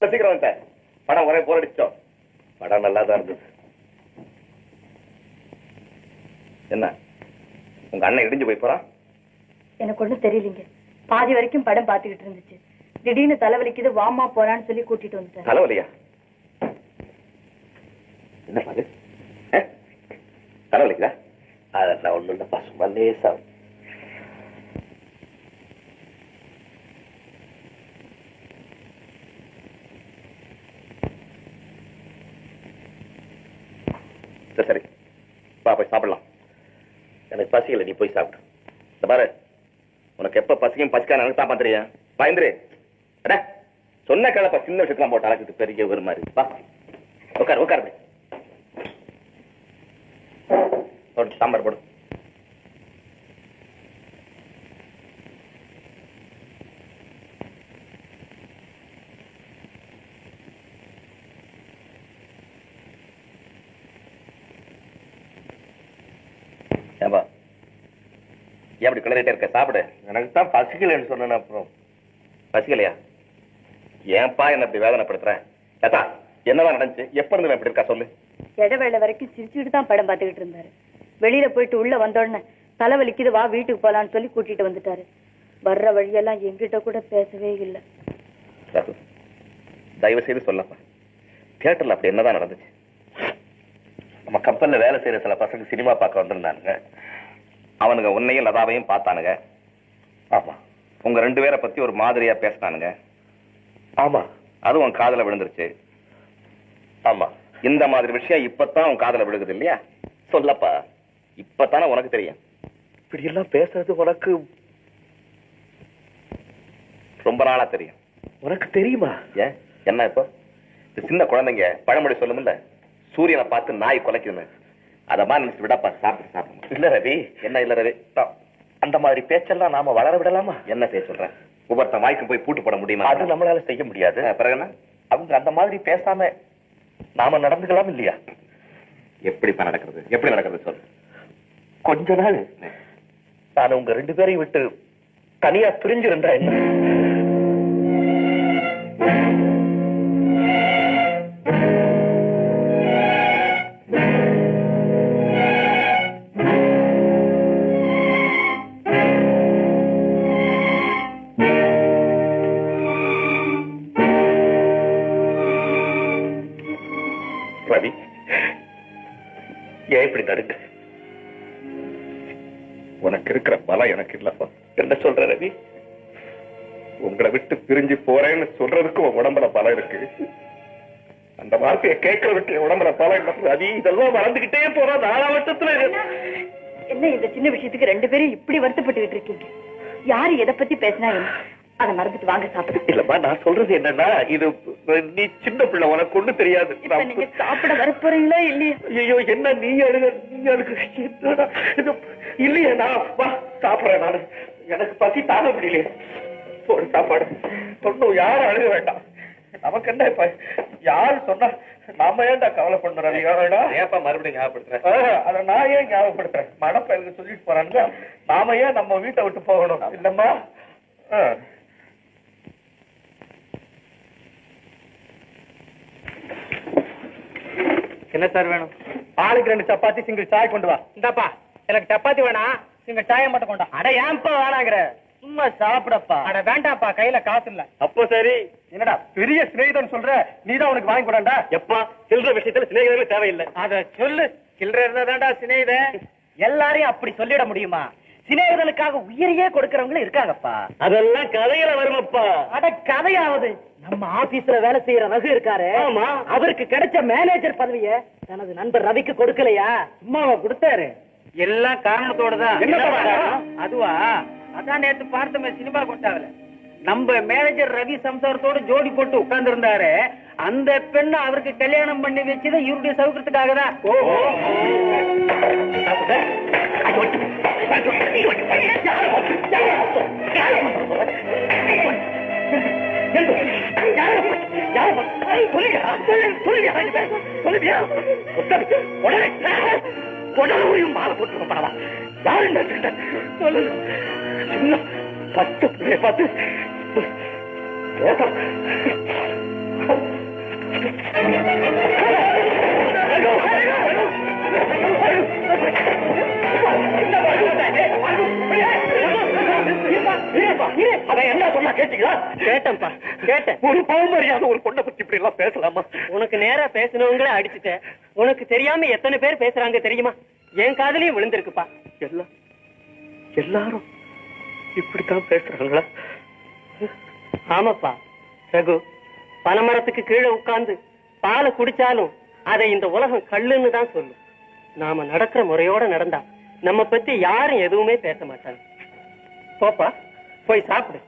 இவ்வளவு சீக்கிரம் வந்த படம் ஒரே போர் அடிச்சோம். படம் நல்லாதான் இருந்தது. என்ன உங்க அண்ணன் இடிஞ்சு போய் போறான்? எனக்கு ஒண்ணும் தெரியலீங்க. பாதி வரைக்கும் படம் பாத்துக்கிட்டு இருந்துச்சு. திடீர்னு தலைவலிக்குது வாமா போறான்னு சொல்லி கூட்டிட்டு வந்துட்டேன். தலைவலியா? என்ன பாரு தலைவலிக்குதா? அதெல்லாம் ஒண்ணு இல்ல பசுமா லேசா. சரி பா போய் சாப்பிடலாம். எனக்கு பசிக்கல, நீ போய் சாப்பிடு. இந்த பாரு உனக்கு எப்ப பசிக்கும் பசிக்கான எனக்கு சாப்பாடு தெரியும். பயந்துரு சொன்ன கிளப்ப சின்ன விஷயத்தான் போட்டு அழைச்சிட்டு பெரிய ஒரு மாதிரி. வா உட்காரு உட்காரு. சாம்பார் போடு. ஏன்பா எப்படி கிளறிட்டே இருக்க? சாப்பிடு. எனக்கு தான் பசிக்கலன்னு சொன்ன. அப்புறம் பசிக்கலையா? ஏன்பா என்ன இப்படி வேதனைப்படுத்துறேன்? ஏத்தா என்னதான் நடந்துச்சு? எப்ப இருந்து எப்படி இருக்கா சொல்லு. இடைவேளை வரைக்கும் சிரிச்சுட்டு தான் படம் பார்த்துக்கிட்டு இருந்தாரு. வெளியில போயிட்டு உள்ள வந்தோடனே தலைவலிக்குது வா வீட்டுக்கு போலான்னு சொல்லி கூட்டிட்டு வந்துட்டாரு. வர்ற வழியெல்லாம் எங்கிட்ட கூட பேசவே இல்லை. தயவு செய்து சொல்லப்பா, தியேட்டர்ல அப்படி என்னதான் நடந்துச்சு? நம்ம கப்பல்ல வேலை செய்யற சில பசங்க சினிமா பார்க்க வந்திருந்தானுங்க. அவனுங்க உன்னையும் லதாவையும் பார்த்தானுங்க. ஆமா. உங்க 2 பேரை பத்தி ஒரு மாதிரியா பேசினானுங்க. ஆமா. அது உன் காதல விழுந்துருச்சு. ஆமா. இந்த மாதிரி விஷயம் இப்பதான் உன் காதல விழுகுது இல்லையா? சொல்லப்பா, இப்பதானே உனக்கு தெரியும். இப்படி எல்லாம் பேசுறது உனக்கு ரொம்ப நாளா தெரியும். உனக்கு தெரியுமா? ஏன் என்ன இப்போ சின்ன குழந்தைங்க பழமொழி சொல்லுமில்ல, சூரியனை பார்த்து நாய் குலைக்குன்னு. அத மாதிரி நினைச்சு விடப்பா. சாப்பிட்டு சாப்பிடணும். இல்ல ரவி. என்ன இல்ல ரவி? அந்த மாதிரி பேச்செல்லாம் நாம வளர விடலாமா? என்ன செய்ய சொல்றேன்? ஒவ்வொருத்தன் வாய்க்கு போய் பூட்டு போட முடியுமா? அது நம்மளால செய்ய முடியாது. பிறகு என்ன? அவங்க அந்த மாதிரி பேசாம நாம நடந்துக்கலாம் இல்லையா? எப்படிப்பா நடக்கிறது? எப்படி நடக்கிறது சொல்லு. கொஞ்ச நாள் நான் உங்க 2 பேரையும் விட்டு தனியா பிரிஞ்சிருந்தா என்ன? ரவி ஏன் இப்படி நடுங்க? உனக்கு இருக்கிற பலம் எனக்கு இல்லப்பா. என்ன சொல்ற ரவி? உங்களை விட்டு பிரிஞ்சு போறேன்னு சொல்றதுக்கு உன் உடம்புல பலம் இருக்கு. அந்த வார்த்தையை கேட்கறதுக்கு என் உடம்புல பலம் இல்லை ரவி. இதெல்லாம் வளர்ந்துகிட்டே போற நாளாவட்டத்துல. என்ன இந்த சின்ன விஷயத்துக்கு 2 பேரும் இப்படி வருத்தப்பட்டுக்கிட்டு இருக்கீங்க? யாரு எதை பத்தி பேசினா என்ன? அதை மறந்துட்டு வாங்க சாப்பிட. இல்லப்பா, நான் சொல்றது என்னன்னா, இது நீ சின்ன பிள்ளை, உனக்கு ஒண்ணு தெரியாது. நீங்க சாப்பிட வர போறீங்களா இல்லையா? ஐயோ என்ன நீ அழுக இல்லையா? நான் வா சாப்பிடுறேன். நானு எனக்கு பசி தாங்க முடியலையே. ஒரு சாப்பாடு சொன்னும் யாரும் அழுக வேண்டாம். நமக்கு என்ன இப்ப யாரு சொன்னா நாம ஏன்டா கவலை பண்றோம்? ஏப்பா மறுபடியும் ஞாபகப்படுத்துறேன்? அத நான் ஏன் ஞாபகப்படுத்துறேன்? மனப்பயலுக்கு சொல்லிட்டு போறாங்க. நாம ஏன் நம்ம வீட்டை விட்டு போகணும்? இல்லம்மா. என்ன சார் வேணும்? ஆளுக்கு 2 சப்பாத்தி சிங்கிள் சாய் கொண்டு வா. இந்தாப்பா, எனக்கு சப்பாத்தி வேணாம், சிங்கிள் சாயை மட்டும் கொண்டா. அட ஏன்பா வேணாங்கிற? சும்மா சாப்பிடப்பா. அட வேண்டாப்பா, கையில காசு இல்ல. அப்போ சரி. என்னடா பெரிய சிநேகிதன் சொல்ற, நீதான் உனக்கு வாங்கி கொடாண்டா. எப்பா சில்லற விஷயத்துல சிநேகிதர்கள் தேவையில்லை. அத சொல்லு. சில்லற இருந்தாதான்டா சிநேகிதன். எல்லாரையும் அப்படி சொல்லிட முடியுமா? சிநேகிதனுக்காக உயிரையே கொடுக்கறவங்களும் இருக்காங்கப்பா. அதெல்லாம் கதையில வருமப்பா. அட கதையாவது நம்ம ஆபீஸ்ல வேலை செய்யற ரகு இருக்காரு. ஆமா, அவருக்கு கிடைச்ச மேனேஜர் பதவியை தனது நண்பர் ரவிக்கு கொடுக்கலையா? சும்மாவா கொடுத்தாரு? எல்லாம் காரணத்தோட தான். அதுவா? அதான் நேற்று பார்த்தோமே சினிமா கொண்டாவல. நம்ம மேனேஜர் ரவி சம்சாரத்தோடு ஜோடி போட்டு உட்கார்ந்து இருந்தாரு. அந்த பெண்ணை அவருக்கு கல்யாணம் பண்ணி வச்சது இவருடைய சௌகரியத்துக்காக தான். மாலை போட்டு படவா? யாரு சொல்லு. சின்ன 10 பார்த்து என்ன சொன்னா கேட்டீங்களா? கேட்டேன்ப்பா, கேட்டேன். ஒரு பாவமரியாத ஒரு பொண்ணை பத்தி இப்படி எல்லாம் பேசலாமா? உனக்கு நேரா பேசினவங்களே அடிச்சுட்டேன். உனக்கு தெரியாம எத்தனை பேர் பேசுறாங்க தெரியுமா? என் காதலையும் விழுந்திருக்குப்பா. எல்லாரும் இப்படித்தான் பேசுறாங்களா? ஆமாப்பா ரகு, பனைமரத்துக்கு கீழே உட்கார்ந்து பாலை குடிச்சாலும் அதை இந்த உலகம் கல்லுன்னு தான் சொல்லும். நாம நடக்கிற முறையோட நடந்தா நம்ம பத்தி யாரும் எதுவுமே பேச மாட்டாங்க. போப்பா, போய் சாப்பிடு.